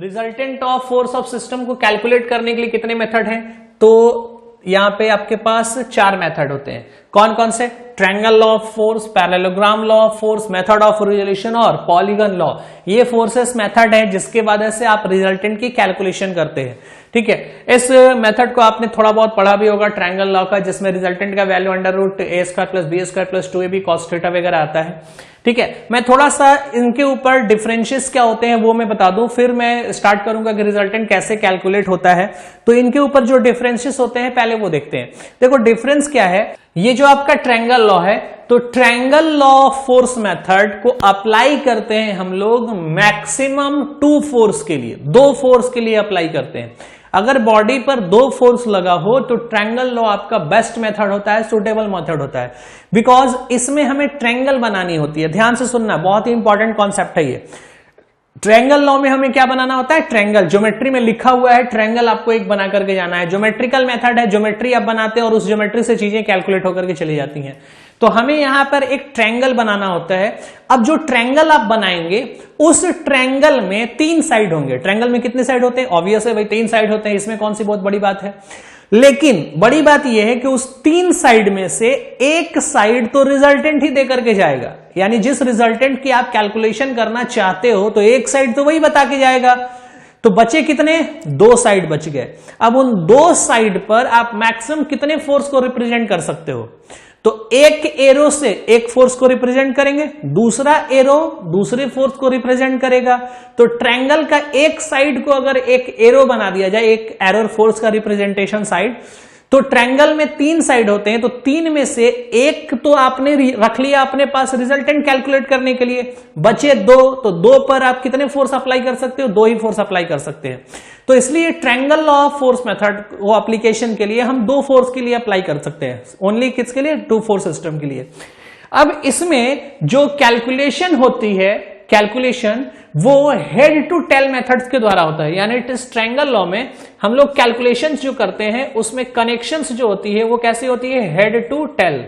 Resultant of force of system को calculate करने के लिए कितने मेथड हैं? तो यहां पे आपके पास 4 मेथड होते हैं। कौन कौन से? Triangle law of force, parallelogram law of force, method of resolution और पॉलीगन लॉ। ये फोर्सेस मेथड है जिसके वजह से आप रिजल्टेंट की कैलकुलेशन करते हैं। ठीक है, इस मेथड को आपने थोड़ा बहुत पढ़ा भी होगा, ट्रायंगल लॉ का, जिसमें रिजल्टेंट का value under root A square plus B square plus 2ab cos theta वगैरह आता है। ठीक है, मैं थोड़ा सा इनके ऊपर डिफरेंशियस क्या होते हैं वो मैं बता दूं, फिर मैं स्टार्ट करूंगा कि रिजल्टेंट कैसे कैलकुलेट होता है। तो इनके ऊपर जो डिफरेंशियस होते हैं पहले वो देखते हैं। देखो डिफरेंस क्या है, ये जो आपका ट्रायंगल लॉ है, तो triangle law of force method को अप्लाई करते हैं हम लोग मैक्सिमम 2 फोर्स के लिए, 2 फोर्स के लिए अप्लाई करते हैं। अगर बॉडी पर 2 फोर्स लगा हो तो ट्रायंगल लॉ आपका बेस्ट मेथड होता है, सुटेबल मेथड होता है, बिकॉज इसमें हमें ट्रायंगल बनानी होती है। ध्यान से सुनना, बहुत ही इंपॉर्टेंट कॉन्सेप्ट है ये। ट्रायंगल लॉ में हमें क्या बनाना होता है? ट्रायंगल। ज्योमेट्री में लिखा हुआ है ट्रायंगल आपको एक बना करके जाना है। ज्योमेट्रिकल मेथड है, ज्योमेट्री आप बनाते हैं और उस ज्योमेट्री से चीजें कैलकुलेट होकर के चली जाती हैं। तो हमें यहां पर एक ट्रायंगल बनाना होता है। अब जो ट्रायंगल आप बनाएंगे उस ट्रायंगल में 3 साइड होंगे। ट्रायंगल में कितने साइड होते हैं? ऑब्वियस है भाई 3 साइड होते हैं, इसमें कौन सी बहुत बड़ी बात है। लेकिन बड़ी बात यह है कि उस 3 साइड में से एक साइड तो रिजल्टेंट ही दे करके जाएगा, यानी जिस रिजल्टेंट की आप कैलकुलेशन करना चाहते हो तो एक साइड तो वही बता के जाएगा। तो बचे कितने? 2 साइड बच गए। अब उन 2 साइड पर आप मैक्सिमम कितने फोर्स को रिप्रेजेंट कर सकते हो? तो एक एरो से एक फोर्स को रिप्रेजेंट करेंगे, दूसरा एरो दूसरे फोर्स को रिप्रेजेंट करेगा। तो ट्रायंगल का एक साइड को अगर एक एरो बना दिया जाए, एक एरो फोर्स का रिप्रेजेंटेशन साइड, तो ट्रायंगल में 3 साइड होते हैं, तो 3 में से एक तो आपने रख लिया अपने पास रिजल्टेंट कैलकुलेट करने के लिए, बचे 2, तो 2 पर आप कितने फोर्स अप्लाई कर सकते हो? 2 ही फोर्स अप्लाई कर सकते हैं। तो इसलिए triangle law of force method वो एप्लीकेशन के लिए हम 2 फोर्स के लिए अप्लाई कर सकते हैं। ओनली किसके लिए? 2 फोर्स सिस्टम के लिए। अब इसमें जो कैलकुलेशन होती है, कैलकुलेशन वो हेड टू टेल मेथड्स के द्वारा होता है। यानी इस ट्रायंगल लॉ में हम लोग कैलकुलेशंस जो करते हैं उसमें कनेक्शंस जो होती है वो कैसे होती है? Head to tail.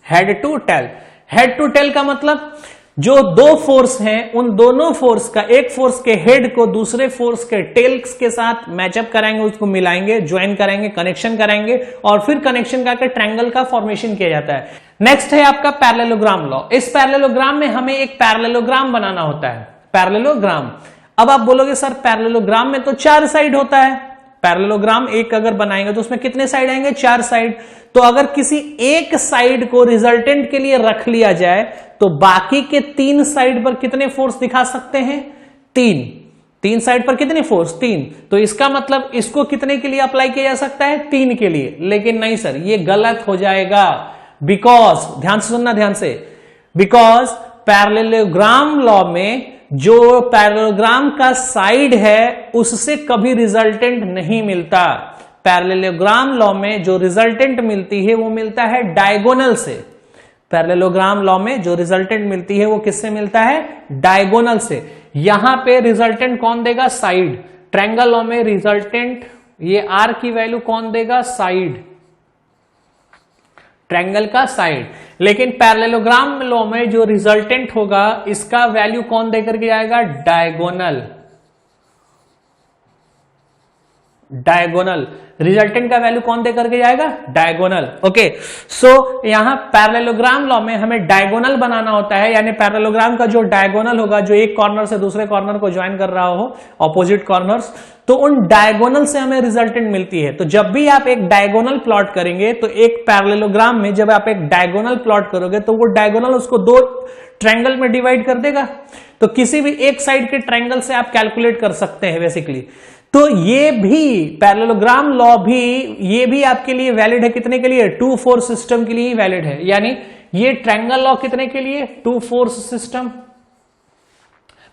Head to tail. Head to tail का मतलब जो 2 फोर्स हैं उन दोनों फोर्स का, एक फोर्स के हेड को दूसरे फोर्स के टेल्स के साथ मैचअप कराएंगे, उसको मिलाएंगे, ज्वाइन कराएंगे, कनेक्शन कराएंगे और फिर कनेक्शन करके ट्रायंगल का फॉर्मेशन किया जाता है। नेक्स्ट है आपका पैरेललोग्राम लॉ। इस पैरेललोग्राम में हमें एक पैरेललोग्राम बनाना होता है। पैरेललोग्राम। अब आप बोलोगे सर पैरेललोग्राम में तो 4 साइड होता है। पैरेललोग्राम एक अगर बनाएंगे तो उसमें कितने साइड आएंगे? 4 साइड। तो अगर किसी एक साइड को रिजल्टेंट के लिए रख लिया जाए तो बाकी के 3 साइड पर कितने फोर्स दिखा सकते हैं? 3 साइड पर कितने फोर्स? 3। तो इसका मतलब इसको कितने के लिए अप्लाई किया जा सकता है? 3 के लिए। लेकिन नहीं सर, ये गलत हो जाएगा। बिकॉज, ध्यान से सुनना, ध्यान से, बिकॉज पैरेललोग्राम लॉ में जो पैरेललोग्राम का साइड है उससे कभी रिजल्टेंट नहीं मिलता। पैरेललोग्राम लॉ में जो रिजल्टेंट मिलती है वो मिलता है डायगोनल से। पैरेललोग्राम लॉ में जो रिजल्टेंट मिलती है वो किससे मिलता है? डायगोनल से। यहां पे रिजल्टेंट कौन देगा? साइड। ट्रायंगल लॉ में रिजल्टेंट, ये आर की वैल्यू कौन देगा? साइड। ट्रायंगल का साइड। लेकिन पैरेललोग्राम लॉ में जो रिजल्टेंट होगा इसका वैल्यू कौन देकर के जाएगा? डायगोनल। डायगोनल। रिजल्टेंट का वैल्यू कौन देकर के जाएगा? डायगोनल। ओके, सो यहां पैरेललोग्राम लॉ में हमें डायगोनल बनाना होता है, यानी पैरेललोग्राम का जो डायगोनल होगा, जो एक कॉर्नर से दूसरे कॉर्नर को ज्वाइन कर रहा हो, ऑपोजिट कॉर्नर्स, तो उन डायगोनल से हमें रिजल्टेंट मिलती है। तो जब भी आप एक डायगोनल प्लॉट करेंगे तो एक पैरेललोग्राम में जब आप एक डायगोनल प्लॉट करोगे तो वो डायगोनल उसको 2 ट्रायंगल में डिवाइड कर देगा। तो किसी भी एक साइड के ट्रायंगल से आप कैलकुलेट कर सकते हैं बेसिकली। तो ये भी पैरेललोग्राम लॉ भी, ये भी आपके लिए वैलिड है। कितने के लिए? 2 फोर्स सिस्टम के लिए ही वैलिड है। यानी ये ट्रायंगल लॉ कितने के लिए? 2 फोर्स सिस्टम।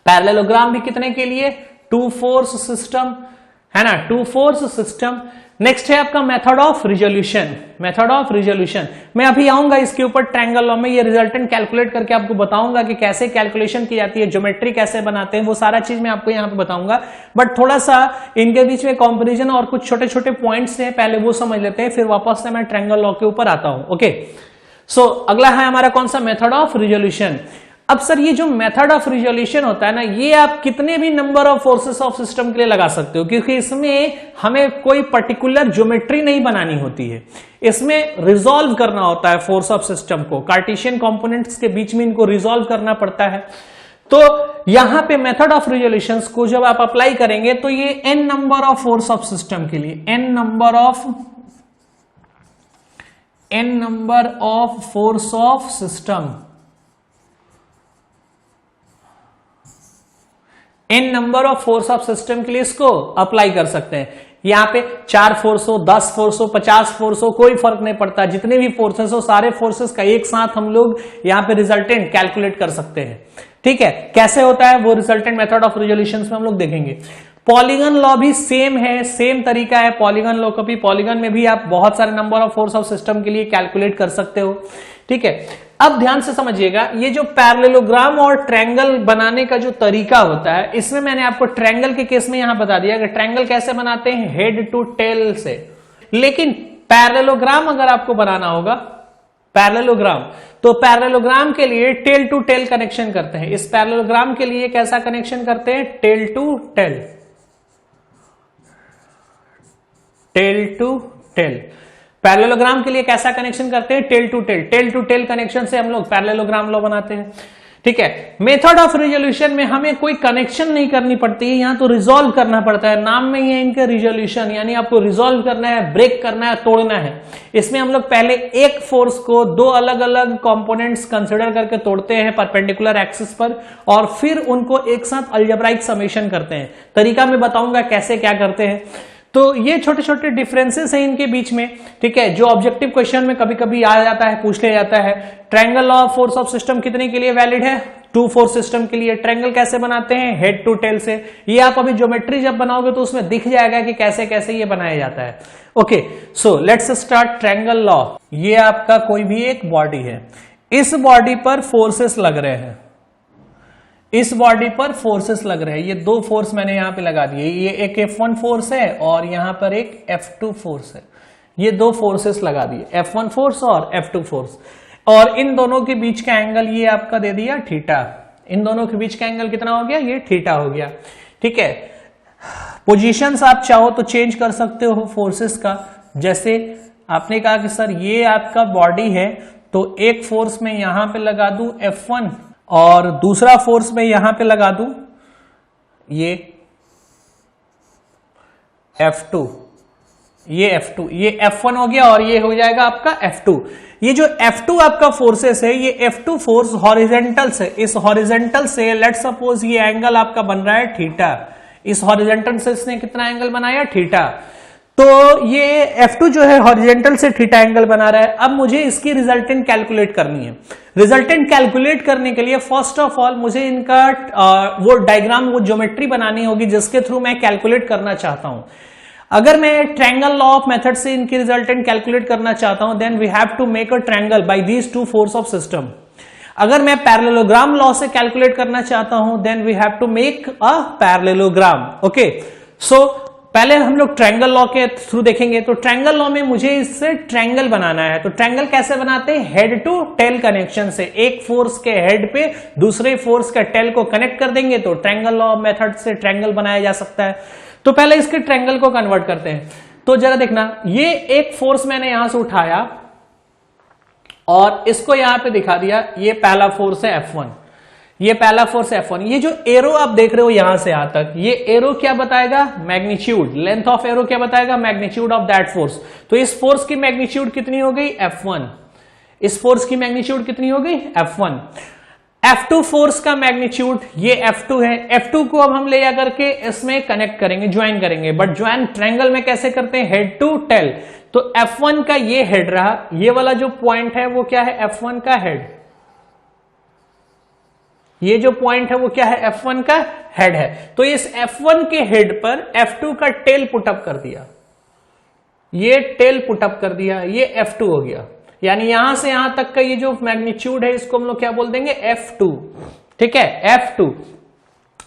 पैरेललोग्राम भी कितने के लिए? 2 फोर्स सिस्टम, है ना? 2 फोर्स सिस्टम। नेक्स्ट है आपका method of resolution. Method of resolution मैं अभी आऊंगा इसके ऊपर। ट्रायंगल लॉ में ये रिजल्टेंट कैलकुलेट करके आपको बताऊंगा कि कैसे कैलकुलेशन की जाती है, ज्योमेट्री कैसे बनाते हैं, वो सारा चीज मैं आपको यहां पे बताऊंगा। बट थोड़ा सा इनके बीच में कंपैरिजन और कुछ छोटे छोटे पॉइंट्स हैं, पहले वो समझ लेते हैं, फिर वापस से मैं ट्रायंगल लॉ के ऊपर आता हूं। ओके, सो अगला है हमारा कौन सा? Method of resolution. अब सर ये जो मेथड ऑफ रिजोल्यूशन होता है ना, ये आप कितने भी number of forces of system के लिए लगा सकते हो, क्योंकि इसमें हमें कोई पर्टिकुलर ज्योमेट्री नहीं बनानी होती है, इसमें रिजॉल्व करना होता है फोर्स ऑफ सिस्टम को, कार्टेशियन कंपोनेंट्स के बीच में इनको रिजॉल्व करना पड़ता है। तो यहां पे मेथड ऑफ रिजोल्यूशन को जब आप अप्लाई करेंगे तो ये n number of force of system के लिए n number of force of system, n number of force of system के लिए इसको अप्लाई कर सकते हैं। यहां पे 4 फोर्स हो, 10 फोर्स हो, 50 फोर्स हो, कोई फर्क नहीं पड़ता, जितने भी फोर्सेस हो सारे फोर्सेस का एक साथ हम लोग यहां पे रिजल्टेंट कैलकुलेट कर सकते हैं। ठीक है, कैसे होता है वो रिजल्टेंट मेथड ऑफ रिजोल्यूशन में हम लोग देखेंगे। पॉलीगन लॉ भी सेम है, सेम तरीका है पॉलीगन लॉ का भी। पॉलीगन में भी आप बहुत सारे number of force of system के लिए कैलकुलेट कर सकते हो। ठीक है, अब ध्यान से समझिएगा, ये जो पैरेललोग्राम और ट्रायंगल बनाने का जो तरीका होता है, इसमें मैंने आपको ट्रायंगल के केस में यहां बता दिया कि ट्रायंगल कैसे बनाते हैं, हेड टू टेल से। लेकिन पैरेललोग्राम अगर आपको बनाना होगा, पैरेललोग्राम, तो पैरेललोग्राम के लिए टेल टू टेल कनेक्शन करते हैं। इस पैरेललोग्राम के लिए कैसा कनेक्शन करते हैं, tail to tail, tail to tail. Parallelogram के लिए कैसा कनेक्शन करते हैं, tail to tail. Tail to tail connection से हम लोग पैरेललोग्राम लॉ बनाते हैं। ठीक है, मेथड ऑफ रिजोल्यूशन में हमें कोई कनेक्शन नहीं करनी पड़ती है, यहां तो रिजॉल्व करना पड़ता है। नाम में ही है इनका रिजोल्यूशन, यानी आपको रिजॉल्व करना है, ब्रेक करना है, तोड़ना है। इसमें हम लोग पहले एक फोर्स को दो अलग अलग कंपोनेंट्स कंसिडर करके तोड़ते हैं परपेंडिकुलर एक्सिस पर, और फिर उनको एक साथ अलजेब्राइक समेशन करते हैं। तरीका मैं बताऊंगा कैसे क्या करते हैं। तो ये छोटे छोटे डिफरेंसेस हैं इनके बीच में। ठीक है, जो ऑब्जेक्टिव क्वेश्चन में कभी कभी आ जाता है, पूछ लिया जाता है, triangle law of force of system कितने के लिए वैलिड है, 2 फोर्स सिस्टम के लिए। ट्रायंगल कैसे बनाते हैं, हेड टू टेल से। ये आप अभी ज्योमेट्री जब बनाओगे तो उसमें दिख जाएगा कि कैसे कैसे ये बनाया जाता है। Okay, so let's start triangle law. ये आपका कोई भी एक बॉडी है, इस बॉडी पर फोर्सेस लग रहे हैं, इस बॉडी पर फोर्सेस लग रहे हैं। ये 2 फोर्स मैंने यहां पे लगा दिए, ये एक F1 फोर्स है और यहां पर एक F2 फोर्स है। ये 2 फोर्सेस लगा दिए, F1 फोर्स और F2 फोर्स, और इन दोनों के बीच का एंगल ये आपका दे दिया थीटा। इन दोनों के बीच का एंगल कितना हो गया, ये थीटा हो गया। ठीक है, पोजीशंस आप चाहो तो चेंज कर सकते हो फोर्सेस का। जैसे आपने कहा कि सर ये आपका बॉडी है, तो एक फोर्स में यहां पे लगा दूं F1 और दूसरा फोर्स में यहां पे लगा दूं ये F2, ये F2, ये F1 हो गया और ये हो जाएगा आपका F2। ये जो F2 आपका फोर्सेस है, ये F2 फोर्स हॉरिजेंटल से, इस हॉरिजेंटल से लेट्स सपोज ये एंगल आपका बन रहा है थीटा। इस हॉरिजेंटल से इसने कितना एंगल बनाया, थीटा। तो ये F2 जो है हॉरिजेंटल से थीटा एंगल बना रहा है। अब मुझे इसकी रिजल्टेंट कैलकुलेट करनी है। रिजल्टेंट कैलकुलेट करने के लिए फर्स्ट ऑफ ऑल मुझे इनका वो डायग्राम, वो ज्योमेट्री बनानी होगी जिसके थ्रू मैं कैलकुलेट करना चाहता हूं। अगर मैं ट्रायंगल लॉ ऑफ मेथड से इनकी रिजल्टेंट कैलकुलेट करना चाहता हूं, then we have to make a triangle by these 2 force of system. अगर मैं पैरेललोग्राम लॉ से कैलकुलेट करना चाहता हूं, then we have to make a parallelogram. Okay, so पहले हम लोग ट्रायंगल लॉ के थ्रू देखेंगे। तो ट्रायंगल लॉ में मुझे इससे ट्रायंगल बनाना है। तो ट्रायंगल कैसे बनाते हैं, हेड टू टेल कनेक्शन से। एक फोर्स के हेड पे दूसरे फोर्स का टेल को कनेक्ट कर देंगे तो ट्रायंगल लॉ मेथड से ट्रायंगल बनाया जा सकता है। तो पहले इसके ट्रायंगल को कन्वर्ट करते हैं। तो जरा देखना, ये एक फोर्स मैंने यहां से उठाया और इसको यहां पे दिखा दिया, ये पहला फोर्स है F1, ये पहला फोर्स F1। ये जो एरो आप देख रहे हो यहां से यहां तक, ये एरो क्या बताएगा, मैग्नीट्यूड, लेंथ ऑफ एरो क्या बताएगा, मैग्नीट्यूड ऑफ दैट फोर्स। तो इस फोर्स की मैग्नीट्यूड कितनी हो गई, F1। इस फोर्स की मैग्नीट्यूड कितनी हो गई, F1। F2 फोर्स का मैग्नीट्यूड ये F2 है। F2 को अब हम ले जाकर के इसमें कनेक्ट करेंगे, ज्वाइन करेंगे। बट ज्वाइन ट्रायंगल में कैसे करते हैं, हेड टू टेल। तो F1 का ये हेड रहा, ये वाला जो पॉइंट है वो क्या है, F1 का हेड। ये जो पॉइंट है वो क्या है, F1 का हेड है। तो इस F1 के हेड पर F2 का टेल पुटअप कर दिया, ये टेल पुटअप कर दिया, ये F2 हो गया। यानी यहां से यहां तक का ये जो मैग्नीट्यूड है इसको हम लोग क्या बोल देंगे, F2। ठीक है, F2।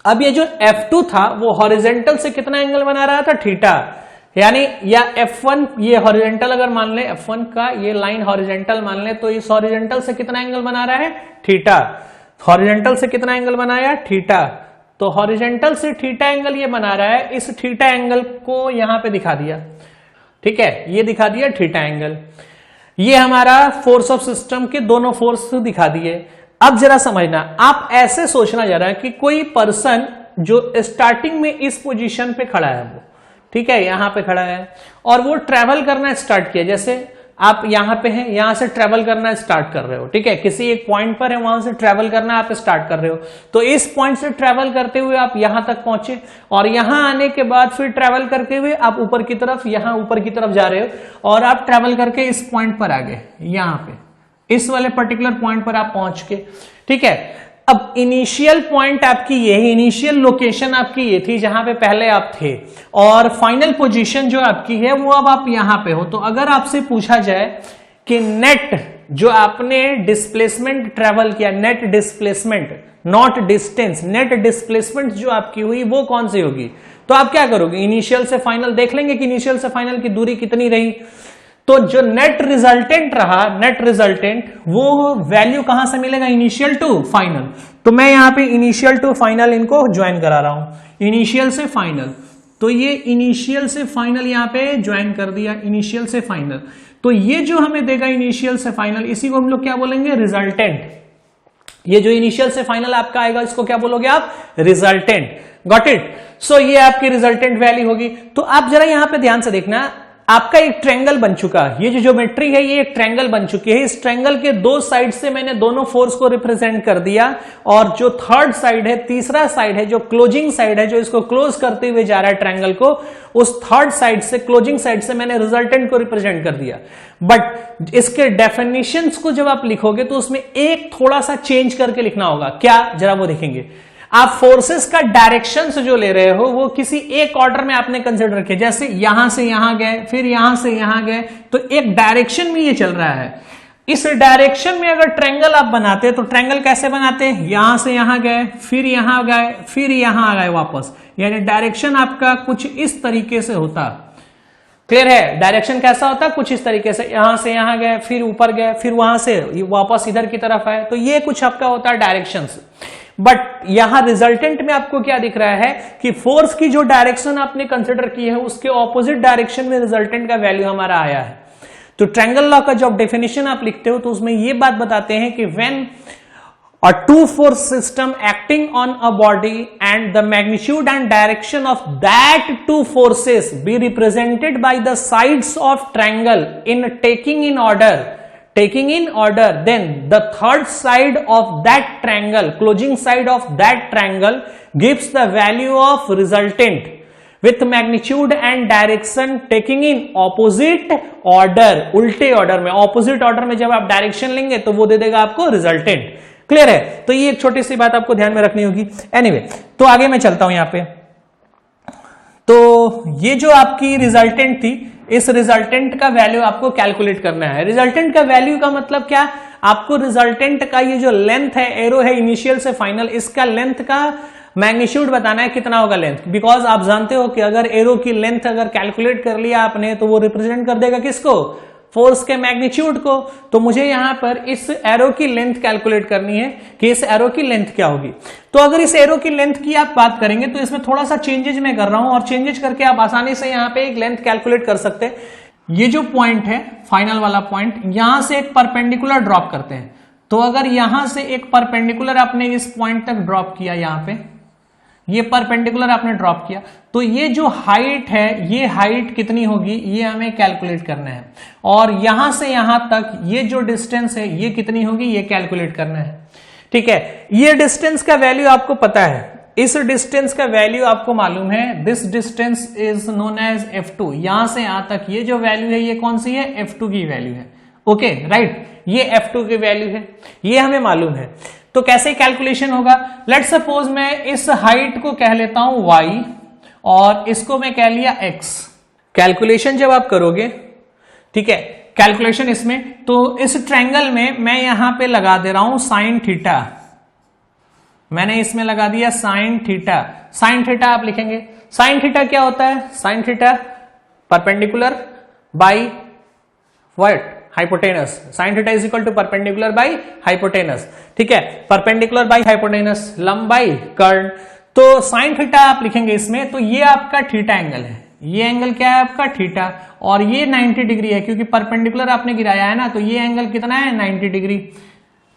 अब ये जो F2 था वो हॉरिजेंटल से कितना एंगल बना रहा था, थीटा। यानी या F1 ये हॉरिजेंटल अगर मान ले, F1 का ये लाइन हॉरिजेंटल मान ले, तो इस हॉरिजेंटल से कितना एंगल बना रहा है, थीटा। हॉरिजेंटल से कितना एंगल बनाया, थीटा। तो हॉरिजेंटल से थीटा एंगल ये बना रहा है, इस थीटा एंगल को यहां पे दिखा दिया, ठीक है, ये दिखा दिया थीटा एंगल। ये हमारा फोर्स ऑफ सिस्टम के दोनों फोर्स दिखा दिए। अब जरा समझना, आप ऐसे सोचना जरा कि कोई पर्सन जो स्टार्टिंग में इस पोजीशन पे खड़ा है, वो ठीक है यहां पे खड़ा है, और वो ट्रेवल करना स्टार्ट किया, जैसे आप यहां पे हैं, यहां से ट्रेवल करना स्टार्ट कर रहे हो, ठीक है, किसी एक पॉइंट पर है, वहां से ट्रेवल करना आप स्टार्ट कर रहे हो। तो इस पॉइंट से ट्रेवल करते हुए आप यहां तक पहुंचे, और यहां आने के बाद फिर ट्रेवल करते हुए आप ऊपर की तरफ, यहां ऊपर की तरफ जा रहे हो, और आप ट्रेवल करके इस पॉइंट पर आ गए, यहां पे इस वाले पर्टिकुलर पॉइंट पर आप पहुंच के, ठीक है। अब इनिशियल पॉइंट आपकी ये है, इनिशियल लोकेशन आपकी ये थी जहां पे पहले आप थे, और फाइनल पोजीशन जो आपकी है वो अब आप यहां पे हो। तो अगर आपसे पूछा जाए कि नेट जो आपने डिस्प्लेसमेंट ट्रेवल किया, net displacement not distance, net displacement जो आपकी हुई वो कौन सी होगी, तो आप क्या करोगे, इनिशियल से फाइनल देख लेंगे कि इनिशियल से फाइनल की दूरी कितनी रही। तो जो नेट रिजल्टेंट रहा, नेट रिजल्टेंट वो वैल्यू कहां से मिलेगा, इनिशियल टू फाइनल। तो मैं यहां पे इनिशियल टू फाइनल इनको ज्वाइन करा रहा हूं, इनिशियल से फाइनल। तो ये इनिशियल से फाइनल यहां पे ज्वाइन कर दिया, इनिशियल से फाइनल। तो ये जो हमें देगा इनिशियल से फाइनल, इसी को हम लोग क्या बोलेंगे, रिजल्टेंट। ये जो इनिशियल से फाइनल आपका आएगा, इसको क्या बोलोगे आप, रिजल्टेंट। Got it. सो ये आपकी रिजल्टेंट वैल्यू होगी। तो आप जरा यहां पे ध्यान से देखना, आपका एक ट्रायंगल बन चुका है, ये जो ज्योमेट्री है ये एक ट्रायंगल बन चुकी है। इस ट्रायंगल के दो साइड से मैंने दोनों फोर्स को रिप्रेजेंट कर दिया, और जो थर्ड साइड है, तीसरा साइड है, जो क्लोजिंग साइड है, जो इसको क्लोज करते हुए जा रहा है ट्रायंगल को, उस थर्ड साइड से, क्लोजिंग साइड से मैंने रिजल्टेंट को रिप्रेजेंट कर दिया। बट इसके डेफिनेशंस को जब आप लिखोगे तो उसमें एक थोड़ा सा चेंज करके लिखना होगा। क्या, जरा वो देखेंगे। आप फोर्सेस का डायरेक्शन जो ले रहे हो वो किसी एक ऑर्डर में आपने कंसिडर किया, जैसे यहां से यहां गए, फिर यहां से यहां गए, तो एक डायरेक्शन में ये चल रहा है। इस डायरेक्शन में अगर ट्रायंगल आप बनाते तो ट्रायंगल कैसे बनाते, यहां से यहां गए, फिर यहां गए, फिर यहां आ गए वापस, यानी डायरेक्शन आपका कुछ इस तरीके से होता। क्लियर है, डायरेक्शन कैसा होता, कुछ इस तरीके से, यहां से यहां गए, फिर ऊपर गए, फिर वहां से वापस इधर की तरफ आए, तो ये कुछ आपका होता है डायरेक्शंस। बट यहां रिजल्टेंट में आपको क्या दिख रहा है कि फोर्स की जो डायरेक्शन आपने कंसिडर की है उसके ऑपोजिट डायरेक्शन में रिजल्टेंट का वैल्यू हमारा आया है। तो ट्रायंगल लॉ का जब डेफिनेशन आप लिखते हो तो उसमें यह बात बताते हैं कि when a two force system acting on a body and the magnitude and direction of that two forces be represented by the sides of triangle in taking in order, then the third side of that triangle, closing side of that triangle gives the value of resultant with magnitude and direction taking in opposite order, उल्टे order में, opposite order में जब आप direction लेंगे तो वो दे देगा आपको रिजल्टेंट। क्लियर है, तो ये एक छोटी सी बात आपको ध्यान में रखनी होगी। एनीवे, तो आगे मैं चलता हूं यहां पे। तो ये जो आपकी रिजल्टेंट थी, इस रिजल्टेंट का वैल्यू आपको कैलकुलेट करना है। रिजल्टेंट का वैल्यू का मतलब क्या, आपको रिजल्टेंट का ये जो लेंथ है, एरो है इनिशियल से फाइनल, इसका लेंथ का मैग्नीट्यूड बताना है कितना होगा लेंथ। बिकॉज आप जानते हो कि अगर एरो की लेंथ अगर कैलकुलेट कर लिया आपने तो वो रिप्रेजेंट कर देगा किसको, फोर्स के मैग्नीट्यूड को। तो मुझे यहां पर इस एरो की लेंथ कैलकुलेट करनी है कि इस एरो की लेंथ क्या होगी। तो अगर इस एरो की लेंथ की आप बात करेंगे तो इसमें थोड़ा सा चेंजेज मैं कर रहा हूं, और चेंजेज करके आप आसानी से यहां पे एक लेंथ कैलकुलेट कर सकते हैं। ये जो पॉइंट है, फाइनल वाला पॉइंट, यहां से एक परपेंडिकुलर ड्रॉप करते हैं। तो अगर यहां से एक परपेंडिकुलर आपने इस पॉइंट तक ड्रॉप किया, यहां पे ये परपेंडिकुलर आपने ड्रॉप किया, तो ये जो हाइट है, ये हाइट कितनी होगी ये हमें कैलकुलेट करना है। और यहां से यहां तक ये जो डिस्टेंस है ये कितनी होगी ये कैलकुलेट करना है। ठीक है, ये डिस्टेंस का वैल्यू आपको पता है, इस डिस्टेंस का वैल्यू आपको मालूम है, this distance is known as F2। यहां से यहां तक ये जो वैल्यू है ये कौन सी है, F2 की वैल्यू है। ओके राइट, ये F2 की वैल्यू है, ये हमें मालूम है। तो कैसे कैलकुलेशन होगा, लेट सपोज मैं इस हाइट को कह लेता हूं y और इसको मैं कह लिया x। कैलकुलेशन जब आप करोगे, ठीक है, कैलकुलेशन इसमें, तो इस ट्रायंगल में मैं यहां पे लगा दे रहा हूं साइन थीटा, मैंने इसमें लगा दिया साइन थीटा। साइन थीटा आप लिखेंगे, साइन थीटा क्या होता है, sine theta perpendicular by what, hypotenuse, sine theta is equal to perpendicular by hypotenuse, ठीक है, परपेंडिकुलर बाई हाइपोटेनस, लंब बाई कर्ण। तो साइन थीटा आप लिखेंगे इसमें, तो ये आपका थीटा एंगल है, ये एंगल क्या है आपका थीटा, और ये 90 डिग्री है क्योंकि परपेंडिकुलर आपने गिराया है ना, तो ये एंगल कितना है 90 डिग्री,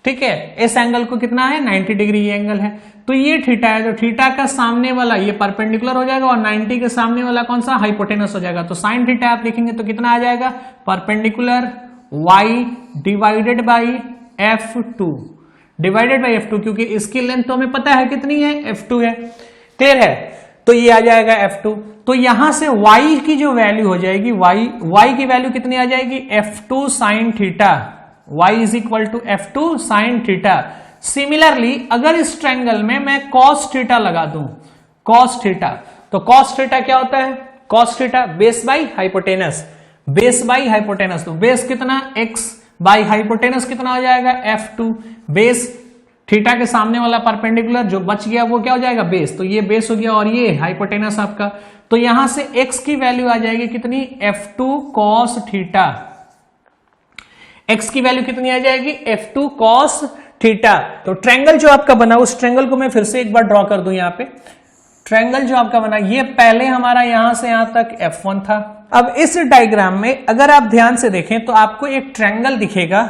ठीक है, इस एंगल को कितना है 90 डिग्री ये एंगल है, तो ये थीटा है, तो थीटा का सामने वाला ये परपेंडिकुलर हो जाएगा और 90 के सामने वाला कौन सा हाइपोटेनस हो जाएगा। तो साइन थीटा आप लिखेंगे तो कितना आ जाएगा, perpendicular y divided by f2 divided by f2, क्योंकि इसकी लेंथ तो हमें पता है कितनी है f2 है, क्लियर है, तो ये आ जाएगा f2। तो यहां से y की जो वैल्यू हो जाएगी, y की वैल्यू कितनी आ जाएगी f2 sine theta, y is equal to f2 sine theta. Similarly अगर इस ट्रायंगल में मैं cos थीटा लगा दूं, cos थीटा, तो cos थीटा क्या होता है, cos theta base by hypotenuse, base by hypotenuse, तो बेस कितना x बाई हाइपोटेनस कितना हो जाएगा f2, बेस थीटा के सामने वाला परपेंडिकुलर जो बच गया वो क्या हो जाएगा बेस, तो ये बेस हो गया और ये हाइपोटेनस आपका, तो यहां से x की वैल्यू आ जाएगी कितनी f2 cos थीटा, x की वैल्यू कितनी आ जाएगी f2 cos थीटा। तो ट्रायंगल जो आपका बना उस ट्रायंगल को मैं फिर से एक बार ड्रॉ कर दूं, यहां पे ट्रायंगल जो आपका बना ये पहले हमारा यहां से यहां तक f1 था। अब इस डायग्राम में अगर आप ध्यान से देखें तो आपको एक ट्रायंगल दिखेगा,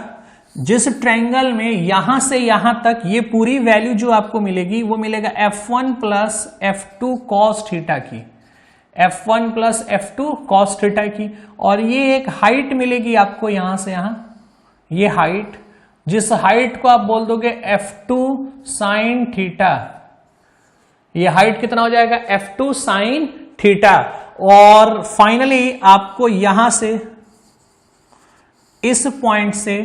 जिस ट्रायंगल में यहां से यहां तक ये पूरी वैल्यू जो आपको मिलेगी वो मिलेगा f1 plus f2 cos theta की, f1 plus f2 cos theta की, और ये एक हाइट मिलेगी आपको यहां से यहां, ये हाइट, जिस हाइट को आप बोल दोगे f2 साइन थीटा, ये हाइट कितना हो जाएगा f2 साइन थीटा, और फाइनली आपको यहां से इस पॉइंट से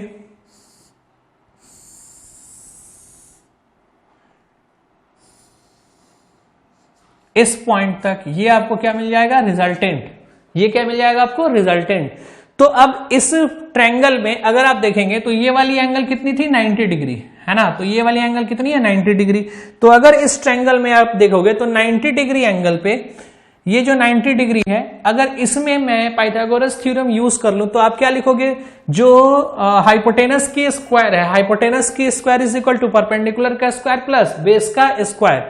इस पॉइंट तक ये आपको क्या मिल जाएगा रिजल्टेंट, ये क्या मिल जाएगा आपको रिजल्टेंट। तो अब इस ट्रायंगल में अगर आप देखेंगे तो ये वाली एंगल कितनी थी 90 डिग्री है ना, तो ये वाली एंगल कितनी है 90 डिग्री। तो अगर इस ट्रायंगल में आप देखोगे तो 90 डिग्री एंगल पे ये जो 90 डिग्री है, अगर इसमें मैं पाइथागोरस थ्योरम यूज कर लूं तो आप क्या लिखोगे, जो हाइपोटेनस की स्क्वायर है, हाइपोटेनस की square is equal to perpendicular का स्क्वायर प्लस बेस का स्क्वायर।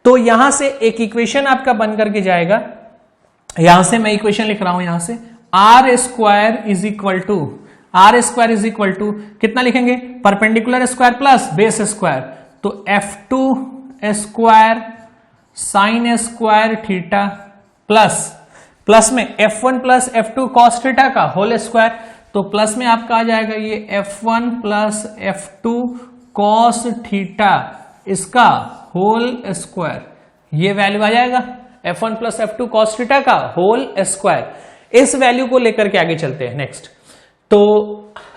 तो यहां से एक इक्वेशन आपका बन करके जाएगा, यहां से मैं इक्वेशन लिख रहा हूं, यहां से R square is equal to कितना लिखेंगे, perpendicular square plus base square, तो f2 square sine square theta plus में f1 plus f2 cos theta का होल स्क्वायर, तो प्लस में आपका आ जाएगा ये f1 plus f2 cos theta इसका होल स्क्वायर, ये वैल्यू आ जाएगा f1 plus f2 cos theta का होल स्क्वायर। इस वैल्यू को लेकर के आगे चलते हैं नेक्स्ट। तो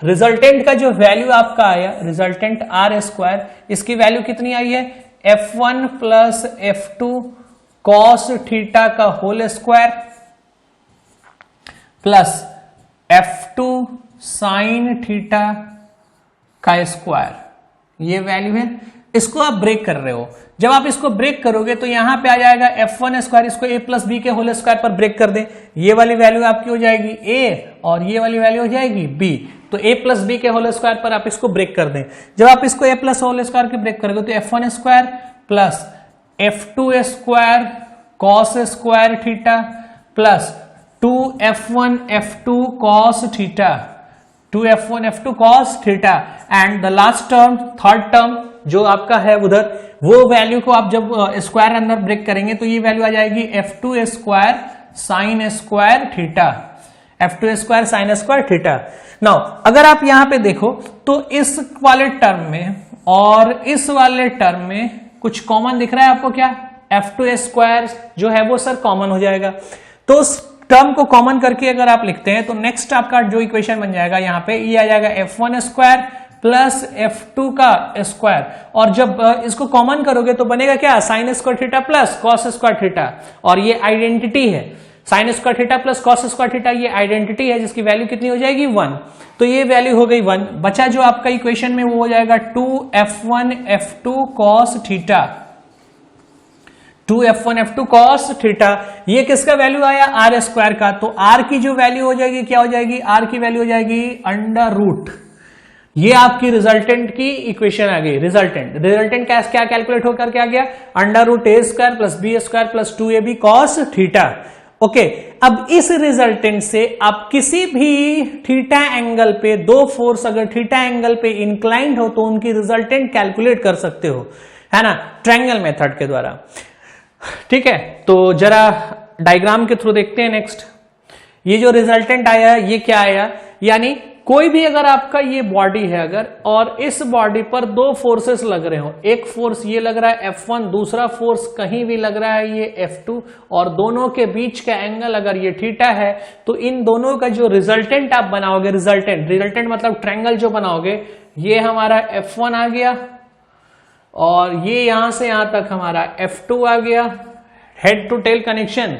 रिजल्टेंट का जो वैल्यू आपका आया, रिजल्टेंट आर स्क्वायर, इसकी वैल्यू कितनी आई है f1 plus f2 cos theta का whole square plus f2 sine theta का स्क्वायर, ये वैल्यू है। इसको आप ब्रेक कर रहे हो, जब आप इसको ब्रेक करोगे तो यहां पे आ जाएगा f1 स्क्वायर, इसको a प्लस बी के होल स्क्वायर पर ब्रेक कर दे, ये वाली वैल्यू आपकी हो जाएगी a और ये वाली वैल्यू हो जाएगी b, तो a प्लस बी के होल स्क्वायर पर आप इसको ब्रेक कर दें। जब आप इसको a प्लस होल स्क्वायर के ब्रेक करोगे तो f1 square plus f2 square cos square theta plus 2f1 f2 cos theta, 2f1 f2 cos theta, and the last term third term जो आपका है उधर, वो वैल्यू को आप जब स्क्वायर अंदर ब्रेक करेंगे तो ये वैल्यू आ जाएगी f2 square sine square theta, f2 square sine square theta. Now अगर आप यहां पे देखो तो इस वाले टर्म में और इस वाले टर्म में कुछ कॉमन दिख रहा है आपको, क्या f2 स्क्वायर जो है वो सर कॉमन हो जाएगा। तो उस टर्म को कॉमन करके अगर आप लिखते हैं तो नेक्स्ट आपका जो इक्वेशन बन जाएगा यहाँ पे, ये आ जाएगा f1 स्क्वायर प्लस f2 का स्क्वायर, और जब इसको कॉमन करोगे तो बनेगा क्या sign square theta plus cos square theta, और ये आइडेंटिटी है, sign square theta plus cos square theta ये आइडेंटिटी है जिसकी वैल्यू कितनी हो जाएगी 1, तो ये वैल्यू हो गई 1। बचा जो आपका इक्वेशन में वो हो जाएगा 2f1 f2 cos theta, 2f1 f2 cos theta, ये किसका वैल्यू आया, आर स्क्वायर का। तो आर की जो वैल्यू हो जाएगी क्या हो जाएगी, आर की वैल्यू हो जाएगी अंडर रूट, ये आपकी रिजल्टेंट की इक्वेशन आ गई। रिजल्टेंट क्या कैलकुलेट होकर क्या आ गया, under root A square plus B square plus 2ab cos theta. Okay, अब इस रिजल्टेंट से आप किसी भी थीटा एंगल पे दो फोर्स अगर थीटा एंगल पे इंक्लाइंड हो तो उनकी रिजल्टेंट कैलकुलेट कर सकते हो, है ना, ट्रायंगल मेथड के द्वारा। ठीक है, तो जरा डायग्राम के थ्रू देखते हैं नेक्स्ट। ये जो रिजल्टेंट आया ये क्या आया, यानी कोई भी अगर आपका ये बॉडी है अगर, और इस बॉडी पर दो फोर्सेस लग रहे हो, एक फोर्स ये लग रहा है F1, दूसरा फोर्स कहीं भी लग रहा है ये F2, और दोनों के बीच का एंगल अगर ये थीटा है, तो इन दोनों का जो रिजल्टेंट आप बनाओगे, रिजल्टेंट मतलब ट्रायंगल जो बनाओगे, ये हमारा F1 आ गया और ये यहां से यहां तक हमारा F2 आ गया, head to tail connection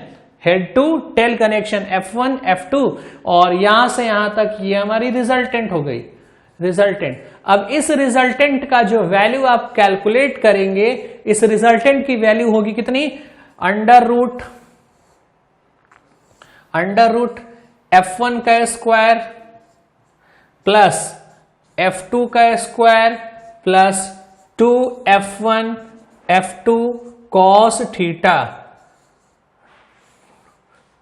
F1 F2, और यहां से यहां तक ये हमारी रिजल्टेंट हो गई। अब इस रिजल्टेंट का जो वैल्यू आप कैलकुलेट करेंगे, इस रिजल्टेंट की वैल्यू होगी कितनी, अंडर रूट F1 का स्क्वायर प्लस F2 का square plus 2f1 f2 cos theta,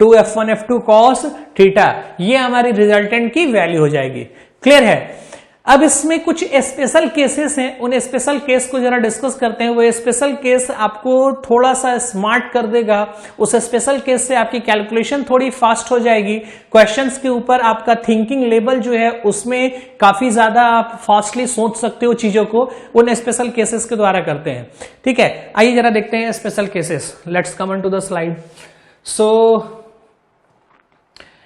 2f1 f2 cos theta, ये हमारी रिजल्टेंट की वैल्यू हो जाएगी। क्लियर है। अब इसमें कुछ स्पेशल केसेस हैं, उन स्पेशल केस को जरा डिस्कस करते हैं। वो स्पेशल केस आपको थोड़ा सा स्मार्ट कर देगा, उस स्पेशल केस से आपकी कैलकुलेशन थोड़ी फास्ट हो जाएगी, क्वेश्चंस के ऊपर आपका थिंकिंग लेवल जो है उसमें काफी ज्यादा आप फास्टली सोच सकते हो चीजों को, उन स्पेशल केसेस के द्वारा करते हैं। ठीक है, आइए जरा देखते हैं special cases. Let's come on to the slide. So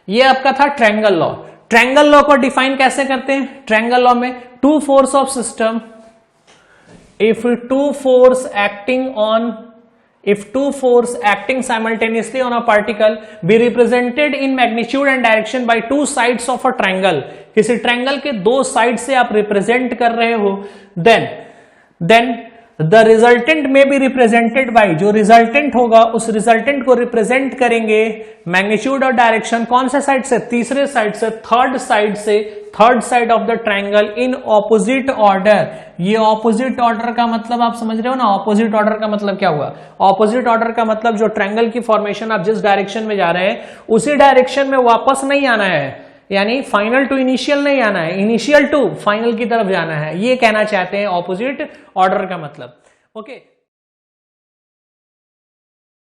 ये आपका था ट्रायंगल लॉ। ट्रायंगल लॉ को डिफाइन कैसे करते हैं, ट्रायंगल लॉ में two force of system, if two force acting simultaneously on a particle be represented in magnitude and direction by two sides of a triangle, किसी triangle के दो side से आप रिप्रेजेंट कर रहे हो, then द रिजल्टेंट में बी रिप्रेजेंटेड बाई, जो रिजल्टेंट होगा उस रिजल्टेंट को रिप्रेजेंट करेंगे मैग्नीट्यूड और डायरेक्शन कौन से साइड से, तीसरे साइड से, third side of the triangle in opposite order. ये ऑपोजिट ऑर्डर का मतलब आप समझ रहे हो ना, ऑपोजिट ऑर्डर का मतलब क्या हुआ, ऑपोजिट ऑर्डर का मतलब जो ट्रायंगल की फॉर्मेशन आप जिस डायरेक्शन में जा रहे हैं उसी डायरेक्शन में वापस नहीं आना है, यानी फाइनल टू इनिशियल नहीं आना है, इनिशियल टू फाइनल की तरफ जाना है, ये कहना चाहते हैं ऑपोजिट ऑर्डर का मतलब। ओके।